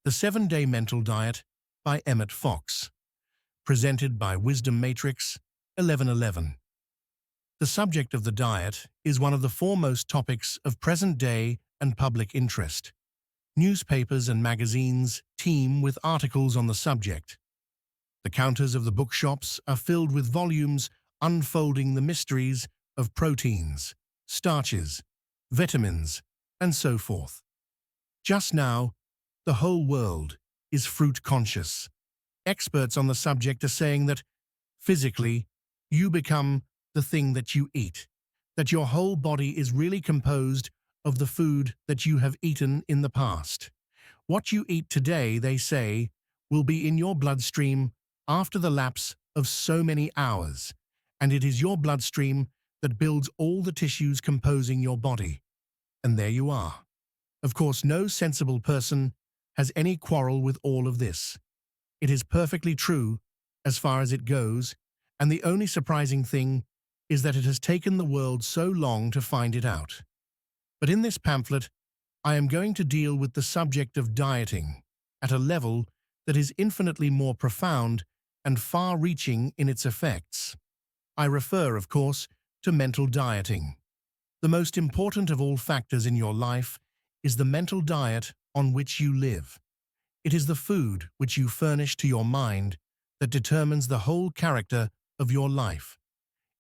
The 7-Day Mental Diet by Emmet Fox. Presented by Wisdom Matrix 1111. The subject of the diet is one of the foremost topics of present-day and public interest. Newspapers and magazines teem with articles on the subject. The counters of the bookshops are filled with volumes unfolding the mysteries of proteins, starches, vitamins, and so forth. Just now, the whole world is fruit-conscious. Experts on the subject are saying that, physically, you become the thing that you eat, that your whole body is really composed of the food that you have eaten in the past. What you eat today, they say, will be in your bloodstream after the lapse of so many hours, and it is your bloodstream that builds all the tissues composing your body. And there you are. Of course, no sensible person has any quarrel with all of this. It is perfectly true as far as it goes, and the only surprising thing is that it has taken the world so long to find it out. But in this pamphlet, I am going to deal with the subject of dieting at a level that is infinitely more profound and far-reaching in its effects. I refer, of course, to mental dieting. The most important of all factors in your life is the mental diet on which you live. It is the food which you furnish to your mind that determines the whole character of your life.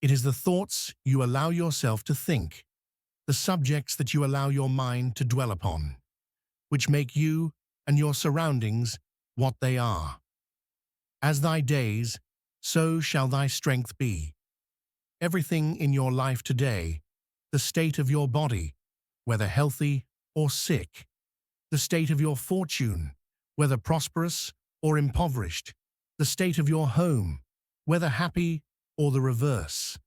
It is the thoughts you allow yourself to think, the subjects that you allow your mind to dwell upon, which make you and your surroundings what they are. As thy days, so shall thy strength be. Everything in your life today, the state of your body, whether healthy or sick, the state of your fortune, whether prosperous or impoverished, the state of your home, whether happy or the reverse,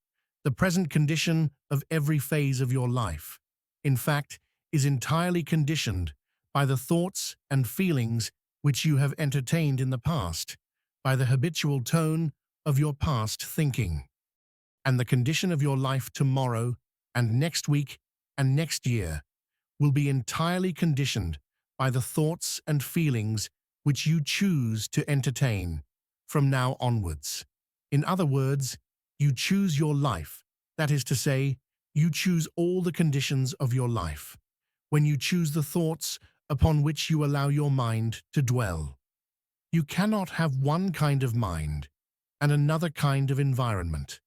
the present condition of every phase of your life, in fact, is entirely conditioned by the thoughts and feelings which you have entertained in the past, by the habitual tone of your past thinking. And the condition of your life tomorrow and next week and next year will be entirely conditioned by the thoughts and feelings which you choose to entertain from now onwards. In other words, you choose your life. That is to say, you choose all the conditions of your life, when you choose the thoughts upon which you allow your mind to dwell. You cannot have one kind of mind and another kind of environment.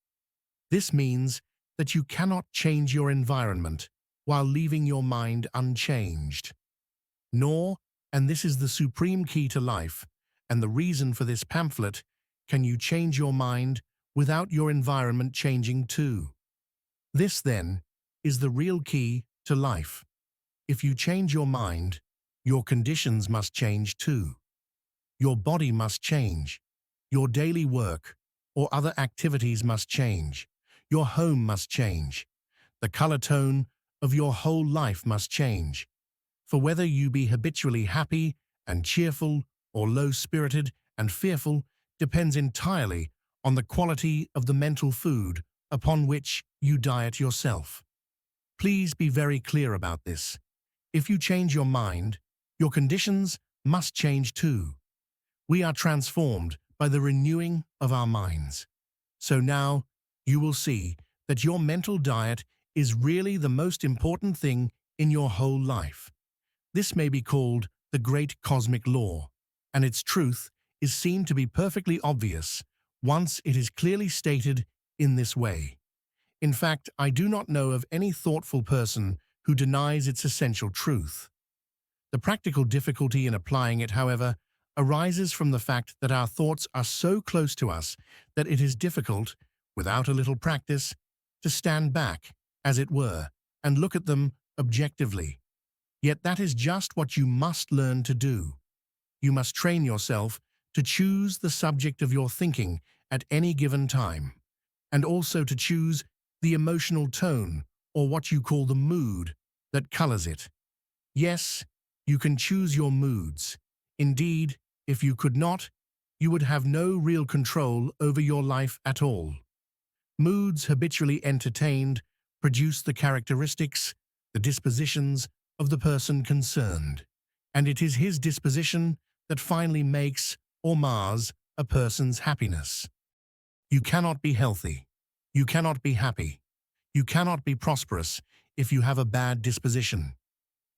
This means that you cannot change your environment while leaving your mind unchanged. Nor, and this is the supreme key to life, and the reason for this pamphlet, can you change your mind without your environment changing too. This, then, is the real key to life. If you change your mind, your conditions must change too. Your body must change. Your daily work or other activities must change. Your home must change. The color tone of your whole life must change. For whether you be habitually happy and cheerful or low-spirited and fearful depends entirely on the quality of the mental food upon which you diet yourself. Please be very clear about this. If you change your mind, your conditions must change too. We are transformed by the renewing of our minds. So now you will see that your mental diet is really the most important thing in your whole life. This may be called the great cosmic law, and its truth is seen to be perfectly obvious once it is clearly stated in this way. In fact, I do not know of any thoughtful person who denies its essential truth. The practical difficulty in applying it, however, arises from the fact that our thoughts are so close to us that it is difficult, without a little practice, to stand back, as it were, and look at them objectively. Yet that is just what you must learn to do. You must train yourself to choose the subject of your thinking at any given time, and also to choose the emotional tone, or what you call the mood, that colors it. Yes, you can choose your moods. Indeed, if you could not, you would have no real control over your life at all. Moods habitually entertained produce the characteristics, the dispositions of the person concerned, and it is his disposition that finally makes or mars a person's happiness. You cannot be healthy. You cannot be happy. You cannot be prosperous if you have a bad disposition.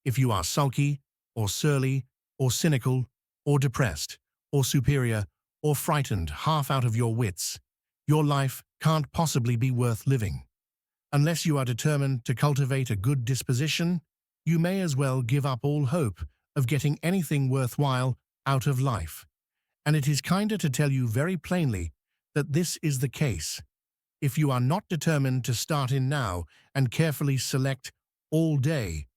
If you are sulky, or surly, or cynical, or depressed, or superior, or frightened half out of your wits, your life can't possibly be worth living. Unless you are determined to cultivate a good disposition, you may as well give up all hope of getting anything worthwhile out of life. And it is kinder to tell you very plainly that this is the case. If you are not determined to start in now and carefully select all day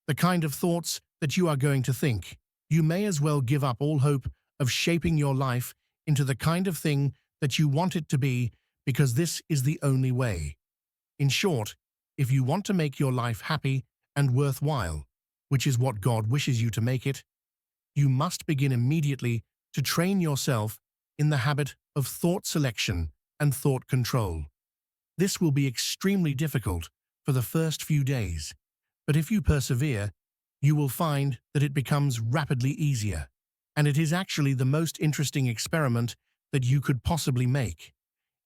the kind of thoughts that you are going to think, you may as well give up all hope of shaping your life into the kind of thing that you want it to be, because this is the only way. In short, if you want to make your life happy and worthwhile, which is what God wishes you to make it, you must begin immediately to train yourself in the habit of thought selection and thought control. This will be extremely difficult for the first few days, but if you persevere, you will find that it becomes rapidly easier, and it is actually the most interesting experiment that you could possibly make.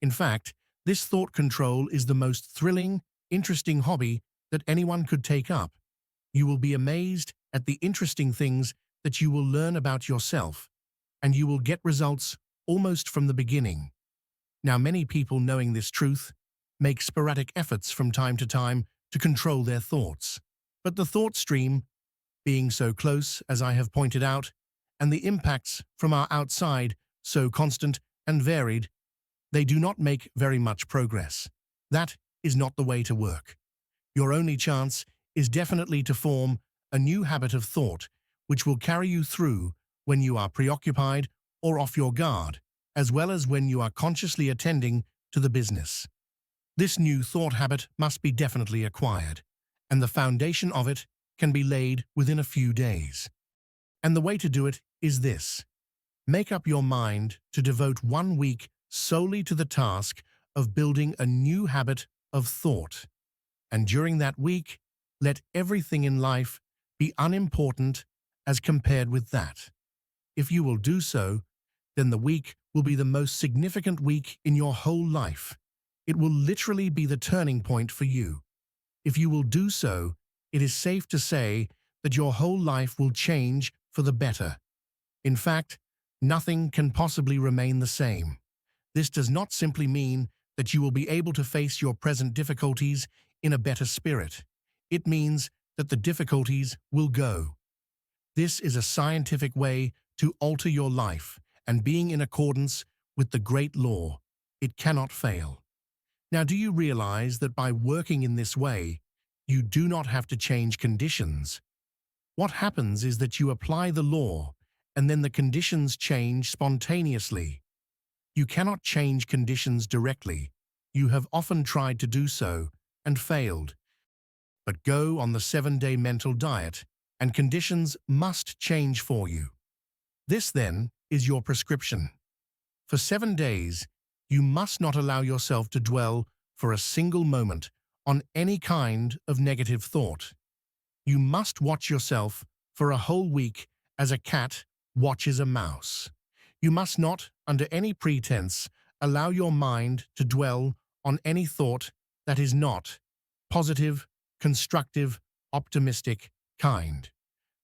In fact, this thought control is the most thrilling, interesting hobby that anyone could take up. You will be amazed at the interesting things that you will learn about yourself, and you will get results almost from the beginning. Now, many people, knowing this truth, make sporadic efforts from time to time to control their thoughts. But the thought stream, being so close, as I have pointed out, and the impacts from our outside so constant and varied, they do not make very much progress. That is not the way to work. Your only chance is definitely to form a new habit of thought which will carry you through when you are preoccupied or off your guard, as well as when you are consciously attending to the business. This new thought habit must be definitely acquired, and the foundation of it can be laid within a few days. And the way to do it is this. Make up your mind to devote 1 week solely to the task of building a new habit of thought. And during that week, let everything in life be unimportant as compared with that. If you will do so, then the week will be the most significant week in your whole life. It will literally be the turning point for you. If you will do so, it is safe to say that your whole life will change for the better. In fact, nothing can possibly remain the same. This does not simply mean that you will be able to face your present difficulties in a better spirit. It means that the difficulties will go. This is a scientific way to alter your life, and being in accordance with the great law, it cannot fail. Now, do you realize that by working in this way, you do not have to change conditions? What happens is that you apply the law, and then the conditions change spontaneously. You cannot change conditions directly. You have often tried to do so and failed. But go on the 7-day mental diet, and conditions must change for you. This, then, is your prescription. For 7 days, you must not allow yourself to dwell for a single moment on any kind of negative thought. You must watch yourself for a whole week as a cat watches a mouse. You must not, under any pretense, allow your mind to dwell on any thought that is not positive, constructive, optimistic, kind.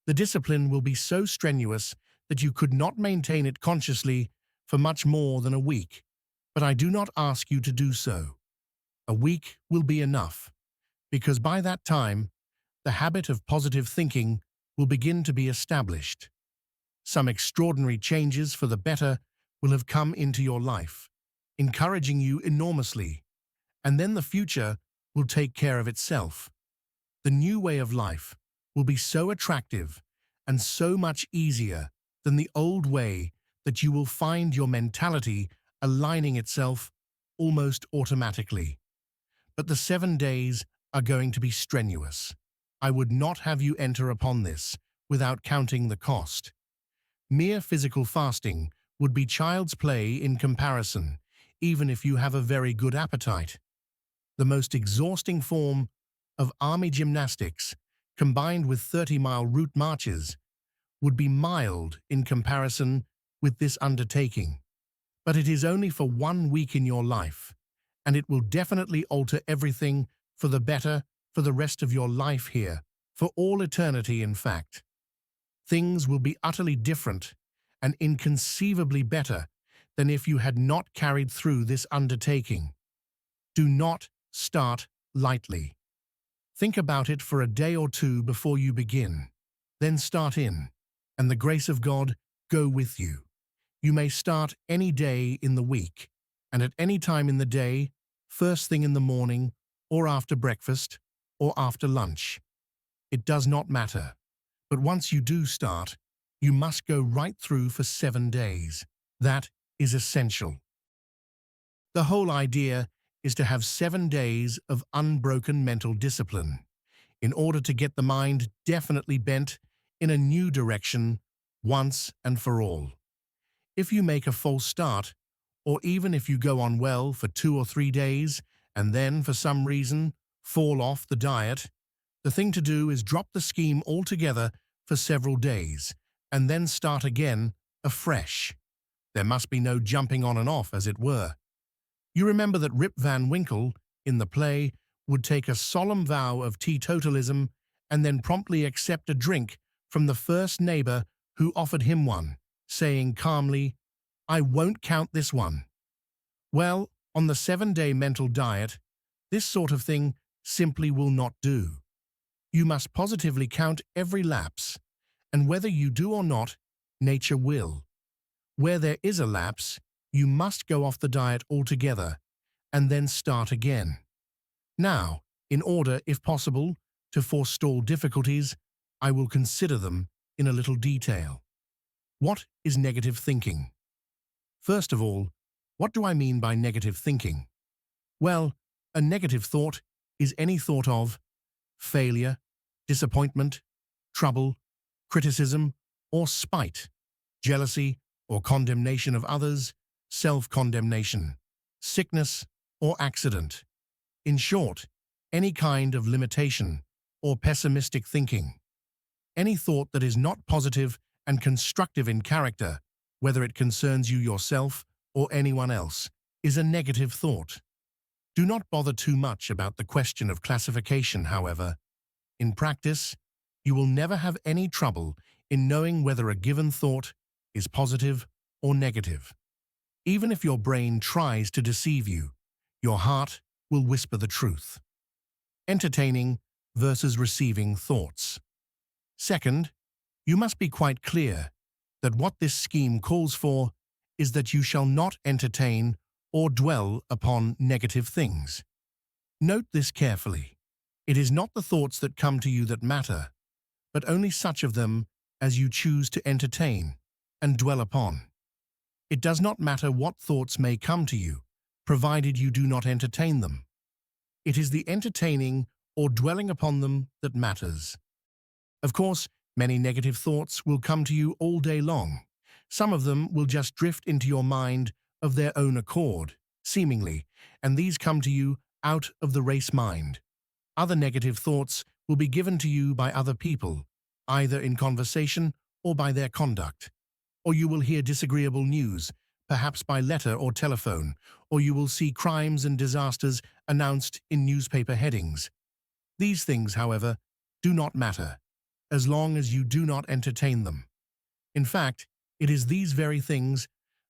The discipline will be so strenuous that you could not maintain it consciously for much more than a week, but I do not ask you to do so. A week will be enough, because by that time, the habit of positive thinking will begin to be established. Some extraordinary changes for the better will have come into your life, encouraging you enormously, and then the future will take care of itself. The new way of life will be so attractive and so much easier than the old way that you will find your mentality aligning itself almost automatically. But the 7 days are going to be strenuous. I would not have you enter upon this without counting the cost. Mere physical fasting would be child's play in comparison, even if you have a very good appetite. The most exhausting form of army gymnastics, combined with 30-mile route marches, would be mild in comparison with this undertaking. But it is only for 1 week in your life, and it will definitely alter everything for the better for the rest of your life here, for all eternity in fact. Things will be utterly different and inconceivably better than if you had not carried through this undertaking. Do not start lightly. Think about it for a day or two before you begin. Then start in, and the grace of God go with you. You may start any day in the week, and at any time in the day, first thing in the morning, or after breakfast, or after lunch. It does not matter. But once you do start, you must go right through for 7 days. That is essential. The whole idea is to have 7 days of unbroken mental discipline in order to get the mind definitely bent in a new direction once and for all. If you make a false start, or even if you go on well for 2 or 3 days and then for some reason fall off the diet, the thing to do is drop the scheme altogether for several days and then start again afresh. There must be no jumping on and off, as it were. You remember that Rip Van Winkle, in the play, would take a solemn vow of teetotalism and then promptly accept a drink from the first neighbor who offered him one, saying calmly, "I won't count this one." Well, on the 7-day mental diet, this sort of thing simply will not do. You must positively count every lapse, and whether you do or not, nature will. Where there is a lapse, you must go off the diet altogether, and then start again. Now, in order, if possible, to forestall difficulties, I will consider them in a little detail. What is negative thinking? First of all, what do I mean by negative thinking? Well, a negative thought is any thought of failure, disappointment, trouble, criticism, or spite, jealousy or condemnation of others, self-condemnation, sickness or accident. In short, any kind of limitation or pessimistic thinking. Any thought that is not positive and constructive in character, whether it concerns you yourself or anyone else, is a negative thought. Do not bother too much about the question of classification, however. In practice, you will never have any trouble in knowing whether a given thought is positive or negative. Even if your brain tries to deceive you, your heart will whisper the truth. Entertaining versus receiving thoughts. Second, you must be quite clear that what this scheme calls for is that you shall not entertain or dwell upon negative things. Note this carefully. It is not the thoughts that come to you that matter, but only such of them as you choose to entertain and dwell upon. It does not matter what thoughts may come to you, provided you do not entertain them. It is the entertaining or dwelling upon them that matters. Of course, many negative thoughts will come to you all day long. Some of them will just drift into your mind of their own accord, seemingly, and these come to you out of the race mind. Other negative thoughts will be given to you by other people, either in conversation or by their conduct. Or you will hear disagreeable news, perhaps by letter or telephone, or you will see crimes and disasters announced in newspaper headings. These things, however, do not matter, as long as you do not entertain them. In fact, it is these very things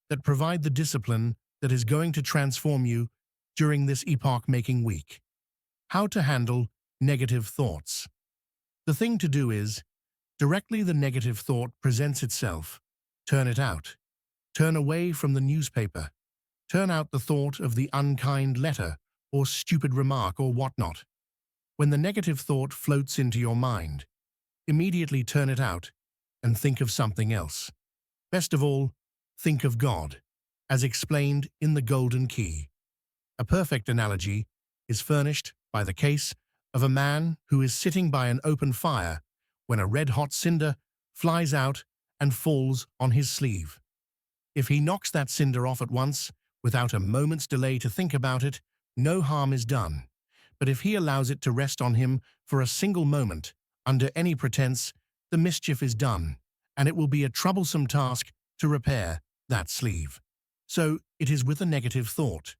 that provide the discipline that is going to transform you during this epoch-making week. How to handle negative thoughts. The thing to do is, directly the negative thought presents itself, turn it out. Turn away from the newspaper. Turn out the thought of the unkind letter or stupid remark or whatnot. When the negative thought floats into your mind, immediately turn it out and think of something else. Best of all, think of God, as explained in the Golden Key. A perfect analogy is furnished by the case of a man who is sitting by an open fire when a red-hot cinder flies out and falls on his sleeve. If he knocks that cinder off at once, without a moment's delay to think about it, no harm is done. But if he allows it to rest on him for a single moment, under any pretense, the mischief is done, and it will be a troublesome task to repair that sleeve. So it is with a negative thought.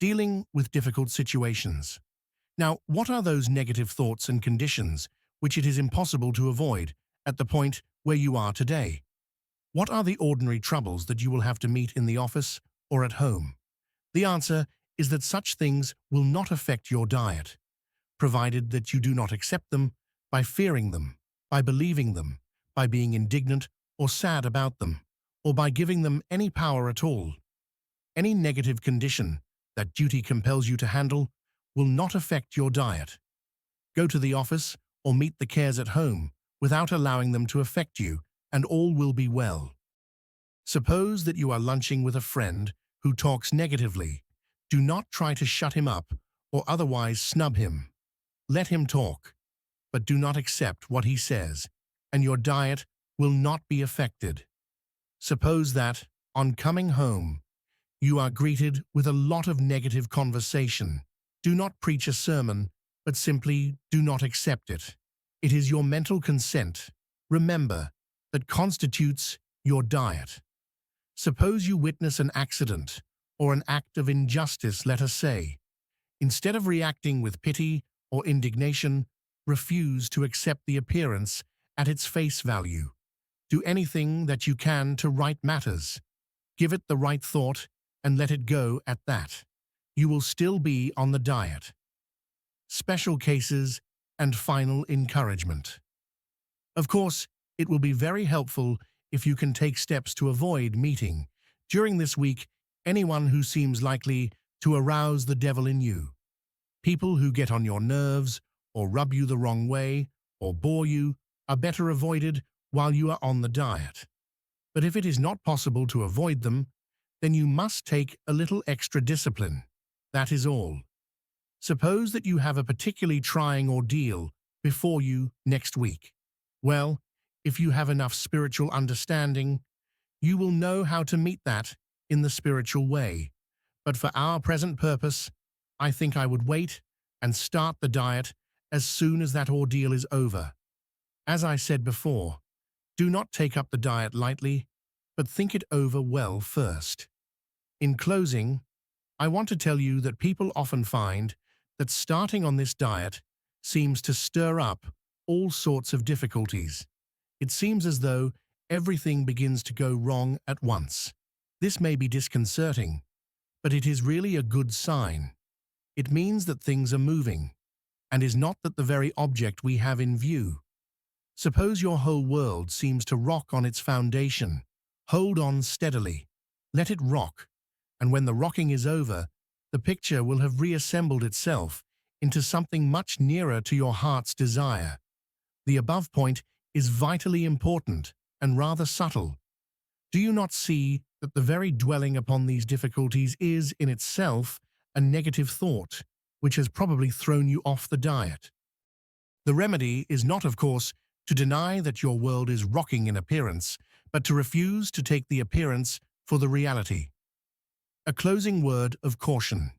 Dealing with difficult situations. Now, what are those negative thoughts and conditions which it is impossible to avoid at the point where you are today? What are the ordinary troubles that you will have to meet in the office or at home? The answer is that such things will not affect your diet, provided that you do not accept them by fearing them, by believing them, by being indignant or sad about them, or by giving them any power at all. Any negative condition that duty compels you to handle will not affect your diet. Go to the office or meet the cares at home without allowing them to affect you, and all will be well. Suppose that you are lunching with a friend who talks negatively. Do not try to shut him up or otherwise snub him. Let him talk, but do not accept what he says, and your diet will not be affected. Suppose that, on coming home, you are greeted with a lot of negative conversation. Do not preach a sermon, but simply do not accept it. It is your mental consent, remember, that constitutes your diet. Suppose you witness an accident or an act of injustice, let us say. Instead of reacting with pity or indignation, refuse to accept the appearance at its face value. Do anything that you can to right matters. Give it the right thought and let it go at that. You will still be on the diet. Special cases and final encouragement. Of course, it will be very helpful if you can take steps to avoid meeting, during this week, anyone who seems likely to arouse the devil in you. People who get on your nerves, or rub you the wrong way, or bore you, are better avoided while you are on the diet. But if it is not possible to avoid them, then you must take a little extra discipline. That is all. Suppose that you have a particularly trying ordeal before you next week. Well, if you have enough spiritual understanding, you will know how to meet that in the spiritual way. But for our present purpose, I think I would wait and start the diet as soon as that ordeal is over. As I said before, do not take up the diet lightly, but think it over well first. In closing, I want to tell you that people often find that starting on this diet seems to stir up all sorts of difficulties. It seems as though everything begins to go wrong at once. This may be disconcerting, but it is really a good sign. It means that things are moving, and is not that the very object we have in view. Suppose your whole world seems to rock on its foundation. Hold on steadily. Let it rock, and when the rocking is over, the picture will have reassembled itself into something much nearer to your heart's desire. The above point is vitally important and rather subtle. Do you not see that the very dwelling upon these difficulties is, in itself, a negative thought, which has probably thrown you off the diet? The remedy is not, of course, to deny that your world is rocking in appearance, but to refuse to take the appearance for the reality. A closing word of caution.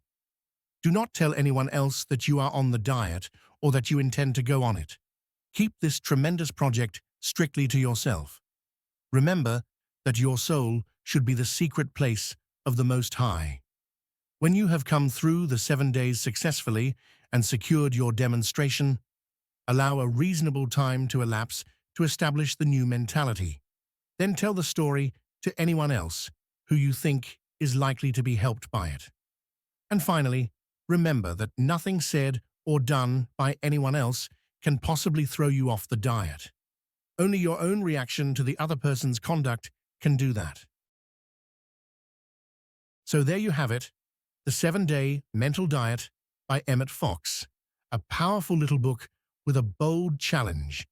Do not tell anyone else that you are on the diet or that you intend to go on it. Keep this tremendous project strictly to yourself. Remember that your soul should be the secret place of the Most High. When you have come through the 7 days successfully and secured your demonstration, allow a reasonable time to elapse to establish the new mentality. Then tell the story to anyone else who you think is likely to be helped by it. And finally, remember that nothing said or done by anyone else can possibly throw you off the diet. Only your own reaction to the other person's conduct can do that. So there you have it, The 7-Day Mental Diet by Emmet Fox, a powerful little book with a bold challenge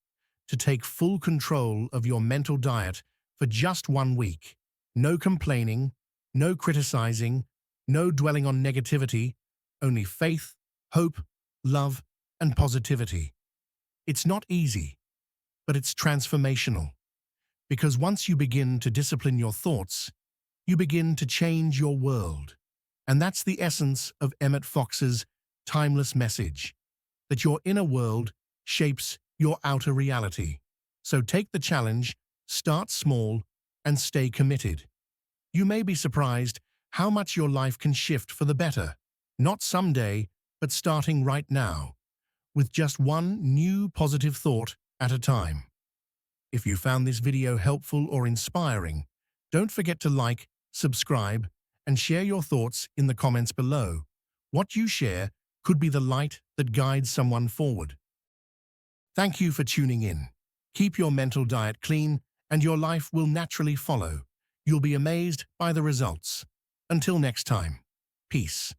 to take full control of your mental diet for just 1 week. No complaining, no criticizing, no dwelling on negativity, only faith, hope, love, and positivity. It's not easy, but it's transformational. Because once you begin to discipline your thoughts, you begin to change your world. And that's the essence of Emmet Fox's timeless message, that your inner world shapes your outer reality. So take the challenge Start small and stay committed. You may be surprised how much your life can shift for the better, not someday, but starting right now, with just one new positive thought at a time. If you found this video helpful or inspiring, don't forget to like, subscribe, and share your thoughts in the comments below. What you share could be the light that guides someone forward. Thank you for tuning in. Keep your mental diet clean, and your life will naturally follow. You'll be amazed by the results. Until next time, peace.